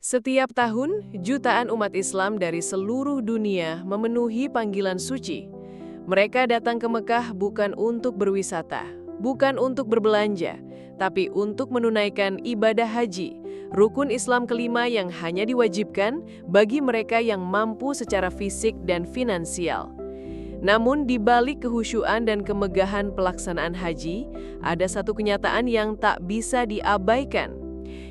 Setiap tahun, jutaan umat Islam dari seluruh dunia memenuhi panggilan suci. Mereka datang ke Mekah bukan untuk berwisata, bukan untuk berbelanja, tapi untuk menunaikan ibadah haji, rukun Islam kelima yang hanya diwajibkan bagi mereka yang mampu secara fisik dan finansial. Namun di balik kehusyuan dan kemegahan pelaksanaan haji, ada satu kenyataan yang tak bisa diabaikan.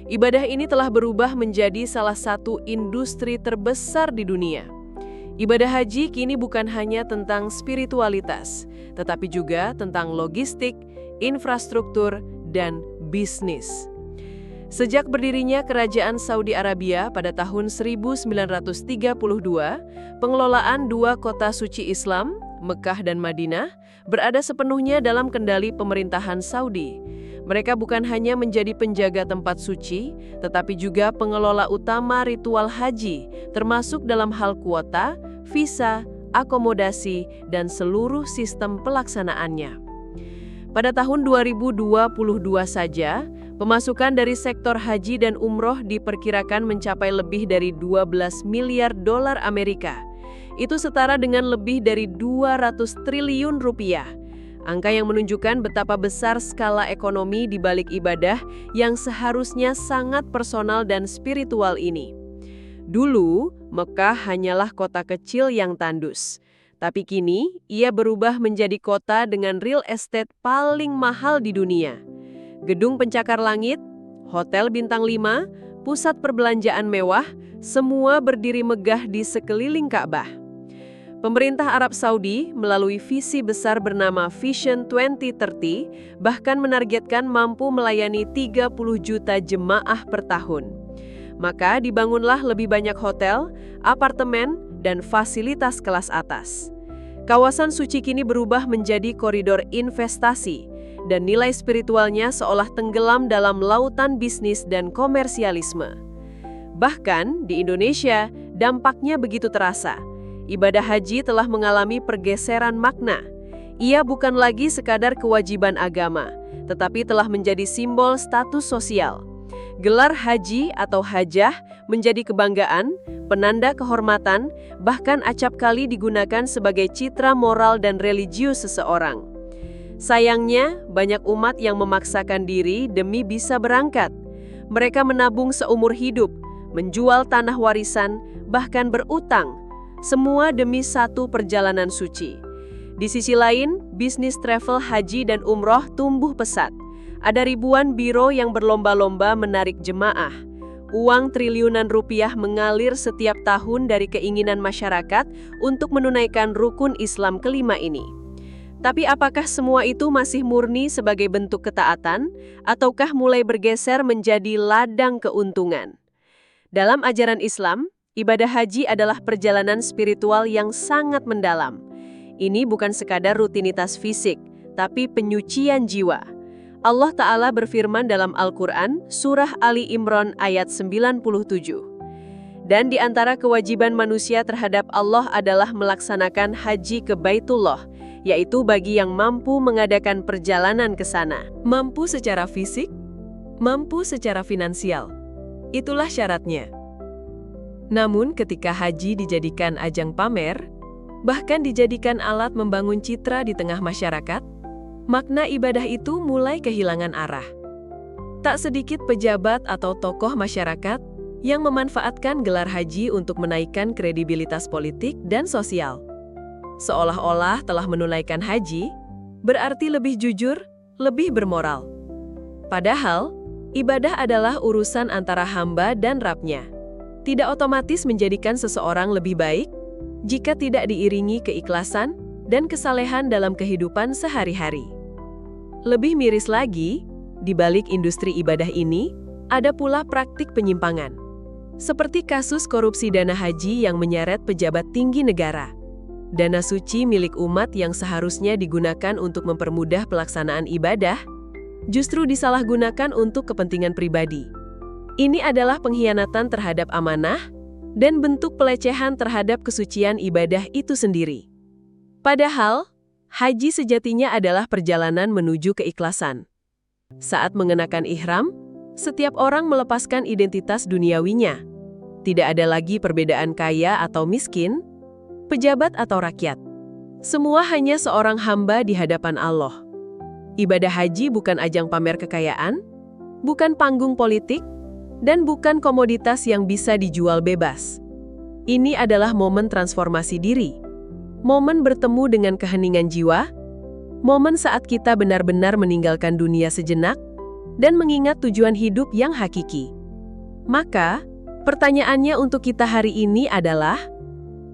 Ibadah ini telah berubah menjadi salah satu industri terbesar di dunia. Ibadah haji kini bukan hanya tentang spiritualitas, tetapi juga tentang logistik, infrastruktur, dan bisnis. Sejak berdirinya Kerajaan Saudi Arabia pada tahun 1932, pengelolaan dua kota suci Islam, Mekah dan Madinah, berada sepenuhnya dalam kendali pemerintahan Saudi. Mereka bukan hanya menjadi penjaga tempat suci, tetapi juga pengelola utama ritual haji, termasuk dalam hal kuota, visa, akomodasi, dan seluruh sistem pelaksanaannya. Pada tahun 2022 saja, pemasukan dari sektor haji dan umroh diperkirakan mencapai lebih dari 12 miliar dolar Amerika. Itu setara dengan lebih dari 200 triliun rupiah. Angka yang menunjukkan betapa besar skala ekonomi di balik ibadah yang seharusnya sangat personal dan spiritual ini. Dulu, Mekah hanyalah kota kecil yang tandus. Tapi kini, ia berubah menjadi kota dengan real estate paling mahal di dunia. Gedung pencakar langit, hotel bintang 5, pusat perbelanjaan mewah, semua berdiri megah di sekeliling Ka'bah. Pemerintah Arab Saudi melalui visi besar bernama Vision 2030 bahkan menargetkan mampu melayani 30 juta jemaah per tahun. Maka dibangunlah lebih banyak hotel, apartemen, dan fasilitas kelas atas. Kawasan suci kini berubah menjadi koridor investasi, dan nilai spiritualnya seolah tenggelam dalam lautan bisnis dan komersialisme. Bahkan di Indonesia, dampaknya begitu terasa. Ibadah haji telah mengalami pergeseran makna. Ia bukan lagi sekadar kewajiban agama, tetapi telah menjadi simbol status sosial. Gelar haji atau hajah menjadi kebanggaan, penanda kehormatan, bahkan acap kali digunakan sebagai citra moral dan religius seseorang. Sayangnya, banyak umat yang memaksakan diri demi bisa berangkat. Mereka menabung seumur hidup, menjual tanah warisan, bahkan berutang, semua demi satu perjalanan suci. Di sisi lain, bisnis travel haji dan umroh tumbuh pesat. Ada ribuan biro yang berlomba-lomba menarik jemaah. Uang triliunan rupiah mengalir setiap tahun dari keinginan masyarakat untuk menunaikan rukun Islam kelima ini. Tapi apakah semua itu masih murni sebagai bentuk ketaatan, ataukah mulai bergeser menjadi ladang keuntungan? Dalam ajaran Islam, ibadah haji adalah perjalanan spiritual yang sangat mendalam. Ini bukan sekadar rutinitas fisik, tapi penyucian jiwa. Allah Ta'ala berfirman dalam Al-Quran, Surah Ali Imran ayat 97. Dan di antara kewajiban manusia terhadap Allah adalah melaksanakan haji ke Baitullah, yaitu bagi yang mampu mengadakan perjalanan ke sana. Mampu secara fisik, mampu secara finansial. Itulah syaratnya. Namun ketika haji dijadikan ajang pamer, bahkan dijadikan alat membangun citra di tengah masyarakat, makna ibadah itu mulai kehilangan arah. Tak sedikit pejabat atau tokoh masyarakat yang memanfaatkan gelar haji untuk menaikkan kredibilitas politik dan sosial. Seolah-olah telah menunaikan haji, berarti lebih jujur, lebih bermoral. Padahal, ibadah adalah urusan antara hamba dan Rabb-Nya. Tidak otomatis menjadikan seseorang lebih baik jika tidak diiringi keikhlasan dan kesalehan dalam kehidupan sehari-hari. Lebih miris lagi, di balik industri ibadah ini, ada pula praktik penyimpangan. Seperti kasus korupsi dana haji yang menyeret pejabat tinggi negara. Dana suci milik umat yang seharusnya digunakan untuk mempermudah pelaksanaan ibadah, justru disalahgunakan untuk kepentingan pribadi. Ini adalah pengkhianatan terhadap amanah dan bentuk pelecehan terhadap kesucian ibadah itu sendiri. Padahal, haji sejatinya adalah perjalanan menuju keikhlasan. Saat mengenakan ihram, setiap orang melepaskan identitas duniawinya. tidak ada lagi perbedaan kaya atau miskin, pejabat atau rakyat. Semua hanya seorang hamba di hadapan Allah. Ibadah haji bukan ajang pamer kekayaan, bukan panggung politik, dan bukan komoditas yang bisa dijual bebas. Ini adalah momen transformasi diri, momen bertemu dengan keheningan jiwa, momen saat kita benar-benar meninggalkan dunia sejenak dan mengingat tujuan hidup yang hakiki. Maka, pertanyaannya untuk kita hari ini adalah,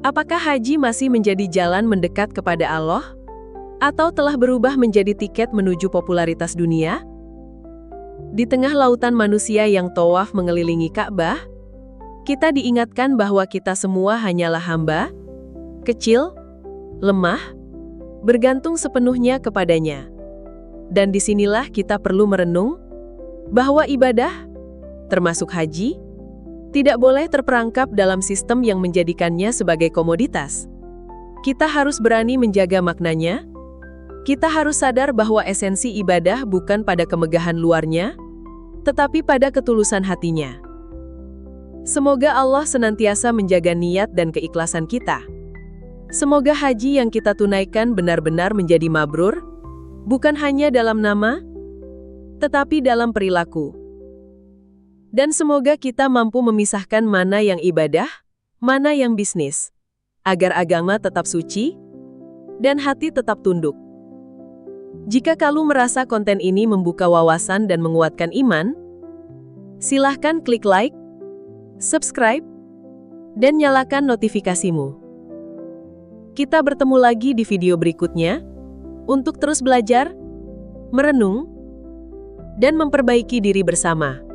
apakah haji masih menjadi jalan mendekat kepada Allah? Atau telah berubah menjadi tiket menuju popularitas dunia? Di tengah lautan manusia yang tawaf mengelilingi Ka'bah, kita diingatkan bahwa kita semua hanyalah hamba, kecil, lemah, bergantung sepenuhnya kepadanya. Dan disinilah kita perlu merenung bahwa ibadah, termasuk haji, tidak boleh terperangkap dalam sistem yang menjadikannya sebagai komoditas. Kita harus berani menjaga maknanya. Kita harus sadar bahwa esensi ibadah bukan pada kemegahan luarnya, tetapi pada ketulusan hatinya. Semoga Allah senantiasa menjaga niat dan keikhlasan kita. Semoga haji yang kita tunaikan benar-benar menjadi mabrur, bukan hanya dalam nama, tetapi dalam perilaku. Dan semoga kita mampu memisahkan mana yang ibadah, mana yang bisnis, agar agama tetap suci, dan hati tetap tunduk. Jika kamu merasa konten ini membuka wawasan dan menguatkan iman, silahkan klik like, subscribe, dan nyalakan notifikasimu. Kita bertemu lagi di video berikutnya, untuk terus belajar, merenung, dan memperbaiki diri bersama.